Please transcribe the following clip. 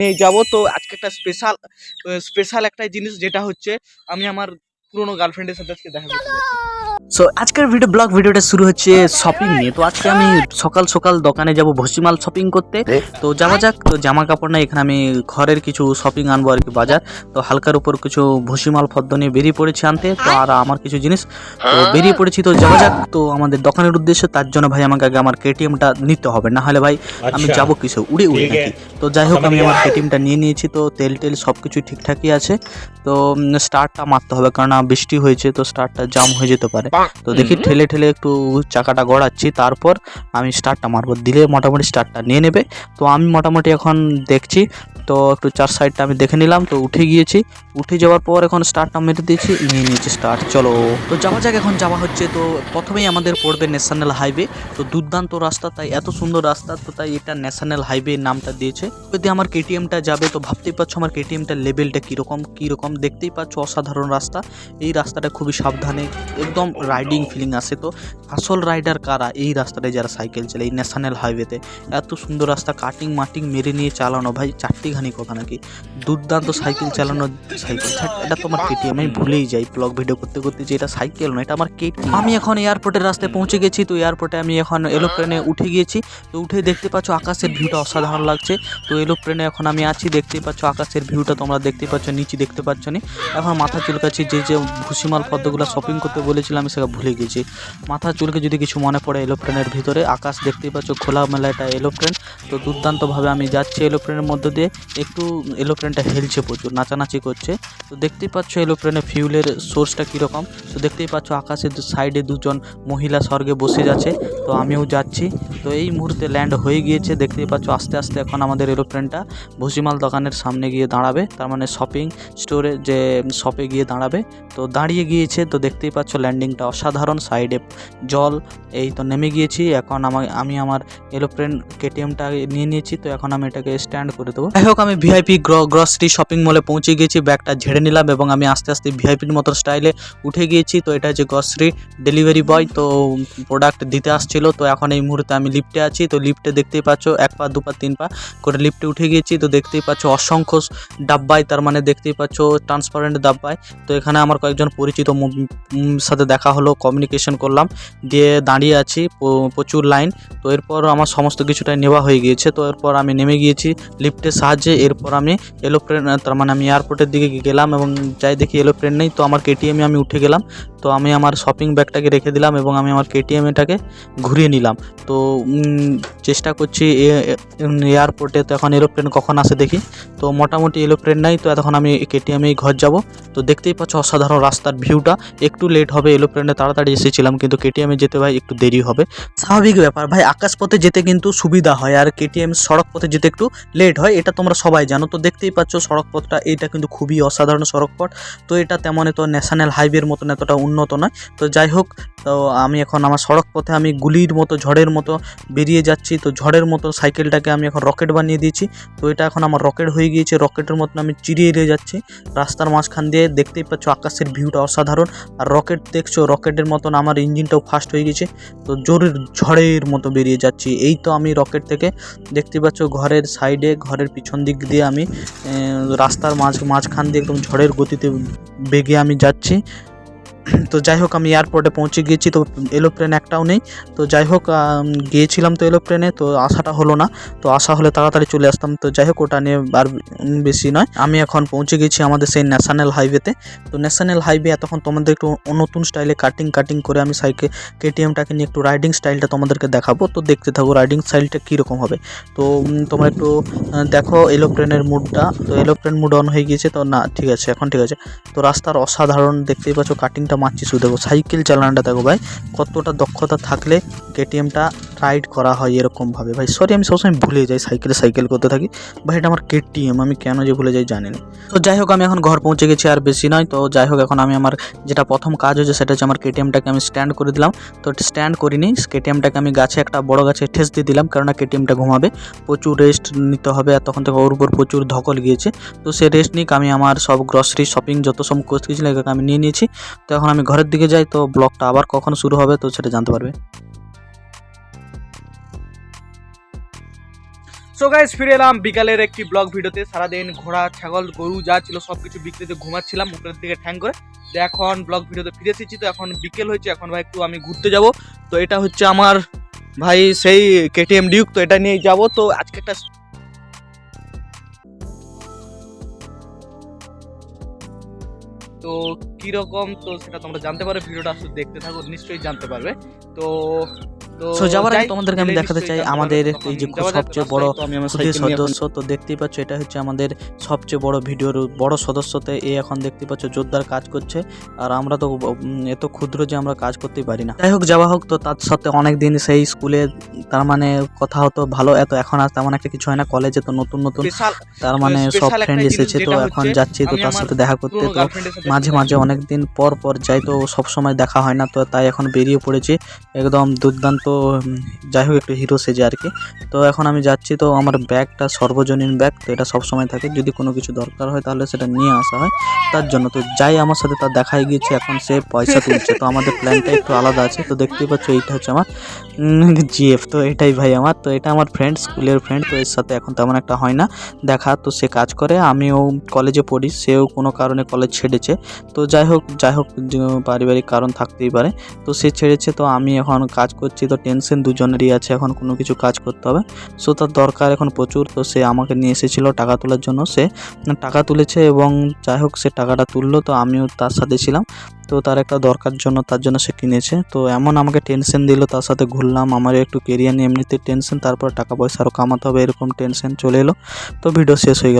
নিয়ে যাব। তো আজকে একটা স্পেশাল একটা জিনিস, যেটা হচ্ছে আমি আমার পুরনো গার্লফ্রেন্ডের সাথে আজকে দেখা করতে যাচ্ছি। সো আজকের ব্লগ ভিডিওটা শুরু হচ্ছে শপিং নিয়ে। তো আজকে আমি সকাল সকাল দোকানে যাব ভুসিমাল শপিং করতে। তো যাওয়া যাক। তো জামা কাপড় না, এখানে আমি ঘরের কিছু শপিং আনবো আর কি, বাজার। তো হালকার উপর কিছু ভুসিমাল ফদ্দ নিয়ে বেরিয়ে পড়েছি আনতে। তো আর আমার কিছু জিনিস তো বেরিয়ে পড়েছি। তো যাওয়া যাক তো আমাদের দোকানের উদ্দেশ্যে। তার জন্য ভাই আমাকে আগে আমার কেটিএমটা নিতে হবে, না হলে ভাই আমি যাবো কিছু উড়ে উড়ে নাকি। তো যাই হোক আমি আমার কেটিএমটা নিয়ে নিয়েছি। তো তেল সব কিছু ঠিকঠাকই আছে। তো স্টার্টটা মারতে হবে, কারণ বৃষ্টি হয়েছে তো স্টার্টটা জাম হয়ে যেতে পারে। তো দেখি ঠেলে ঠেলে একটু চাকাটা গড়াচ্ছি, তারপর আমি স্টার্টটা মারবো, দিলে মোটামুটি স্টার্টটা নিয়ে নেবে। তো আমি মোটামুটি এখন দেখছি। তো একটু চার সাইডটা আমি দেখে নিলাম। তো উঠে গিয়েছি, উঠে যাওয়ার পর এখন স্টার্টটা মেরে দিয়েছি, নিয়ে নিয়েছি স্টার্ট। চলো তো যাওয়া যাক, এখন যাওয়া হচ্ছে। তো প্রথমেই আমাদের পড়বে ন্যাশনাল হাইওয়ে। তো দুর্দান্ত রাস্তা, তাই এত সুন্দর রাস্তা, তো তাই এটা ন্যাশনাল হাইওয়ে নামটা দিয়েছে। যদি আমার কেটিএমটা যাবে, তো ভাবতেই পারছো আমার কেটিএমটার লেভেলটা কীরকম দেখতেই পাচ্ছ। অসাধারণ রাস্তা, এই রাস্তাটা খুবই সাবধানে একদম রাইডিং ফিলিং আসে। তো আসল রাইডার কারা? এই রাস্তাটায় যারা সাইকেল চালায় এই ন্যাশনাল হাইওয়েতে। এত সুন্দর রাস্তা, কাটিং মাটিং মেরে নিয়ে চালানো ভাই, চারটিখানি কথা নাকি। দুর্দান্ত সাইকেল চালানো। সাইকেল এটা তো আমার কেটিএম, আমি ভুলেই যাই ব্লগ ভিডিও করতে করতে যে এটা সাইকেল নয়, এটা আমার কেটিএম। আমি এখন এয়ারপোর্টের রাস্তায় পৌঁছে গেছি। তো এয়ারপোর্টে আমি এখন এরোপ্লেনে উঠে গিয়েছি। তো উঠে দেখতে পাচ্ছ আকাশের ভিউটা অসাধারণ লাগছে। তো এরোপ্লেনে এখন আমি আছি, দেখতেই পাচ্ছ আকাশের ভিউটা, তোমরা দেখতেই পাচ্ছ, নিচে দেখতে পাচ্ছ না। এখন মাথা চুলকাচ্ছি, যে ভুসিমাল পদ্মগুলো শপিং করতে বলেছিলাম আমি সেটা ভুলে গেছি। মাথা চুলকে যদি কিছু মনে পড়ে এরোপ্লেনের ভিতরে আকাশ দেখতেই পাচ্ছ, খোলামেলা এটা এরোপ্লেন। তো দুর্দান্তভাবে আমি যাচ্ছি এরোপ্লেনের মধ্যে দিয়ে। একটু এরোপ্লেনটা হেলছে, প্রচুর নাচানাচি করছে। তো দেখতেই পাচ্ছ এরোপ্লেনের ফিউলের সোর্সটা কীরকম। তো দেখতেই পাচ্ছ আকাশের সাইডে দুজন মহিলা স্বর্গে বসে যাচ্ছে। তো আমিও যাচ্ছি। তো এই মুহূর্তে ল্যান্ড হয়ে গিয়েছে, দেখতেই পাচ্ছ আস্তে আস্তে এখন আমাদের এরোপ্লেনটা ভুসিমাল দোকানের সামনে গিয়ে দাঁড়াবে, তার মানে শপিং স্টোরে যে শপে গিয়ে দাঁড়াবে। তো দাঁড়িয়ে গিয়েছে, তো দেখতেই পাচ্ছ ল্যান্ডিংটা অসাধারণ, সাইডে জল। এই তো নেমে গিয়েছি এখন। আমি আমার এরোপ্লেন কেটিএমটা নিয়ে নিয়েছি। তো এখন আমি এটাকে স্ট্যান্ড করে দেবো। যাই হোক আমি ভিআইপি গ্রসারি শপিং মলে পৌঁছে গিয়েছি, ব্যাগটা ঝেড়ে নিলাম এবং আমি আস্তে আস্তে ভিআইপির মতো স্টাইলে উঠে গিয়েছি। তো এটা হচ্ছে গ্রসারি ডেলিভারি বয়, তো প্রোডাক্ট দিতে আসছিল। তো এখন এই মুহূর্তে আমি লিফটে আছি। তো লিফটে দেখতেই পাচ্ছ 1 পা 2 পা 3 পা করে লিফটে উঠে গিয়েছি। তো দেখতেই পাচ্ছ অসংখ্য ডাব্বায়, তার মানে দেখতেই পাচ্ছ ট্রান্সপারেন্ট ডাব্বায়। তো এখানে আমার কয়েকজন পরিচিত সাথে দেখা হলো, কমিউনিকেশন করলাম, দিয়ে দাঁড়িয়ে আছি, প্রচুর লাইন। তো এরপর আমার সমস্ত কিছুটাই নেওয়া হয়ে গিয়েছে। তো এরপর আমি নেমে গিয়েছি লিফটের সাহায্যে। এরপর আমি এরোপ্লেন, তার মানে আমি এয়ারপোর্টের দিকে গেলাম এবং যাই দেখি এরোপ্লেন নেই। তো আমার কেটিএমে আমি উঠে গেলাম। তো আমি আমার শপিং ব্যাগটাকে রেখে দিলাম এবং আমি আমার কেটিএমটাকে ঘুরিয়ে নিলাম। তো চেষ্টা করছি এয়ারপোর্টে। তো এখন এরোপ্লেন কখন আসে দেখি। তো মোটামুটি এরোপ্লেন নাই। তো তখন আমি কেটিএমেই ঘর যাব। তো দেখতেই পাচ্ছ অসাধারণ রাস্তার ভিউটা। একটু লেট হবে, এরোপ্লেনে তাড়াতাড়ি এসেছিলাম, কিন্তু কেটিএমে যেতে ভাই একটু দেরি হবে, স্বাভাবিক ব্যাপার ভাই। আকাশপথে যেতে কিন্তু সুবিধা হয়, আর কেটিএম সড়ক পথে যেতে একটু লেট হয়, এটা তোমরা সবাই জানো। তো দেখতেই পাচ্ছ সড়ক পথটা, এটা কিন্তু খুবই অসাধারণ সড়ক পথ। তো এটা তেমন তো ন্যাশনাল হাইওয়ের মতন এতটা উন্নত নয়। তো যাই হোক, তো আমি এখন আমার সড়ক পথে আমি গুলির মতো, ঝড়ের মতো বেরিয়ে যাচ্ছি। তো ঝড়ের মতো সাইকেলটাকে আমি এখন রকেট বানিয়ে দিয়েছি। তো এটা এখন আমার রকেট হয়ে গিয়েছে, রকেটের মতন আমি চিরিয়ে যাচ্ছি রাস্তার মাঝখান দিয়ে। দেখতেই পাচ্ছ আকাশের ভিউটা অসাধারণ। আর রকেট দেখছো, রকেটের মতন আমার ইঞ্জিনটাও ফাস্ট হয়ে গেছে। তো জোরের ঝড়ের মতো বেরিয়ে যাচ্ছি। এই তো আমি রকেট থেকে দেখতে পাচ্ছ ঘরের সাইডে, ঘরের পিছন দিক দিয়ে আমি রাস্তার মাঝখান দিয়ে একদম ঝড়ের গতিতে বেগে আমি যাচ্ছি। তো যাই হোক আমি এয়ারপোর্টে পৌঁছে গিয়েছি। তো এরোপ্লেন একটাও নেই। তো যাই হোক গিয়েছিলাম তো এরোপ্লেনে, তো আসাটা হলো না। তো আসা হলে তাড়াতাড়ি চলে আসতাম। তো যাই হোক ওটা নিয়ে আর বেশি নয়। আমি এখন পৌঁছে গেছি আমাদের সেই ন্যাশনাল হাইওয়েতে। তো ন্যাশনাল হাইওয়ে এতক্ষণ তোমাদের একটু নতুন স্টাইলে কাটিং করে আমি কেটিএমটাকে নিয়ে একটু রাইডিং স্টাইলটা তোমাদেরকে দেখাবো। তো দেখতে থাকো রাইডিং স্টাইলটা কীরকম হবে। তো তোমরা একটু দেখো এরোপ্লেনের মুডটা। তো এরোপ্লেন মুড অন হয়ে গিয়েছে। তো না ঠিক আছে, এখন ঠিক আছে। তো রাস্তার অসাধারণ দেখতেই পাচ্ছ, কাটিংটা মারছি শুধু। দেখো সাইকেল চালানোটা দেখো ভাই, কতটা দক্ষতা থাকলে কেটিএমটা রাইড করা হয় এরকমভাবে ভাই। সরি আমি সবসময় ভুলে যাই, সাইকেল করতে থাকি ভাই। এটা আমার কেটিএম, আমি কেন যে ভুলে যাই জানি না। তো যাই হোক আমি এখন ঘর পৌঁছে গেছি, আর বেশি নয়। তো যাই হোক এখন আমি আমার যেটা প্রথম কাজ হচ্ছে সেটা হচ্ছে আমার কেটিএমটাকে আমি স্ট্যান্ড করে দিলাম। তো স্ট্যান্ড করিনি, কেটিএমটাকে আমি একটা বড় গাছে ঠেস দিয়ে দিলাম, কেননা কেটিএমটা ঘুমাবে, প্রচুর রেস্ট নিতে হবে। আর তখন থেকে ওর উপর প্রচুর ধকল গিয়েছে। তো সে রেস্ট নিক, আমি আমার সব গ্রসারি শপিং যত সব করতে গেছিলাম আমি নিয়ে নিয়েছি। তো এখন আমি ঘরের দিকে যাই। তো ব্লগটা আবার কখন শুরু হবে তো সেটা জানতে পারবে। সো গাইস ফিরে এলাম বিকালের একটি ব্লগ ভিডিওতে। সারাদিন ঘোড়া ছাগল গরু যা ছিল সবকিছু বিক্রিতে ঘুমাচ্ছিলাম উপরের দিকে ঠ্যাং করে। তো এখন ব্লগ ভিডিওতে ফিরে এসেছি। তো এখন বিকেল হয়েছে, এখন ভাই একটু আমি ঘুরতে যাব। তো এটা হচ্ছে আমার ভাই সেই কেটিএম ডিউক, তো এটা নিয়ে যাব। তো আজকে একটা তো কিরকম তো সেটা তোমরা জানতে পারবে, ভিডিওটা আসলে দেখতে থাকো, নিশ্চয়ই জানতে পারবে। তো সো যাওয়ার আগে তোমাদেরকে আমি দেখাতে চাই আমাদের এই যে সবচেয়ে বড় খুদে সদস্য। তো দেখতেই পাচ্ছ এটা হচ্ছে আমাদের সবচেয়ে বড় ভিডিওর বড় সদস্যতে এ এখন দেখতে পাচ্ছ জোরদার কাজ করছে। আর আমরা তো এত ক্ষুদ্র যে আমরা কাজ করতেই পারি না। যাই হোক যাওয়া হোক, তো তার সাথে অনেক দিন সেই স্কুলে তার মানে কথা হতো ভালো, এত এখন আর তেমন একটা কিছু হয় না। কলেজে তো নতুন নতুন তার মানে সব ফ্রেন্ড এসেছে, তো এখন যাচ্ছি তো তার সাথে দেখা করতে। তো মাঝে মাঝে অনেক দিন পর পর যাই, তো সব সময় দেখা হয় না, তো তাই এখন বেরিয়ে পড়েছি একদম দুর্দান্ত, যাই হোক একটু হিরো সেজে আর কি। তো এখন আমি যাচ্ছি। তো আমার ব্যাগটা সর্বজনীন ব্যাগ, তো এটা সবসময় থাকে, যদি কোনো কিছু দরকার হয় তাহলে সেটা নিয়ে আসা হয় তার জন্য। তো যাই আমার সাথে তার দেখাই গিয়েছে, এখন সে পয়সা তুলছে। তো আমাদের প্ল্যানটা একটু আলাদা আছে। তো দেখতেই পাচ্ছ এইটা হচ্ছে আমার জিএফ, তো এটাই ভাই আমার। তো এটা আমার ফ্রেন্ড, স্কুলের ফ্রেন্ড। তো এর সাথে এখন তেমন একটা হয় না দেখা। তো সে কাজ করে, আমিও কলেজে পড়ি, সেও কোনো কারণে কলেজ ছেড়েছে। তো যাই হোক পারিবারিক কারণ থাকতেই পারে, তো সে ছেড়েছে। তো আমি এখন কাজ করছি, তো টেনশন দুজনেরই আছে, এখন কোনো কিছু কাজ করতে হবে। সো তার দরকার এখন প্রচুর। তো সে আমাকে নিয়ে এসেছিল টাকা তোলার জন্য, সে টাকা তুলেছে এবং যাই হোক সে টাকাটা তুললো, তো আমিও তার সাথে ছিলাম। তো তার একটা দরকার জন্য তার জন্য সে কিনেছে। তো এমন আমাকে টেনশন দিল, তার সাথে ঘুরলাম, আমার একটু কেরিয়ার নিয়ে এমনিতে টেনশন, তারপর টাকা পয়সা আরও কামাতে হবে এরকম টেনশন চলে এলো। তো ভিডিও শেষ হয়ে গেল।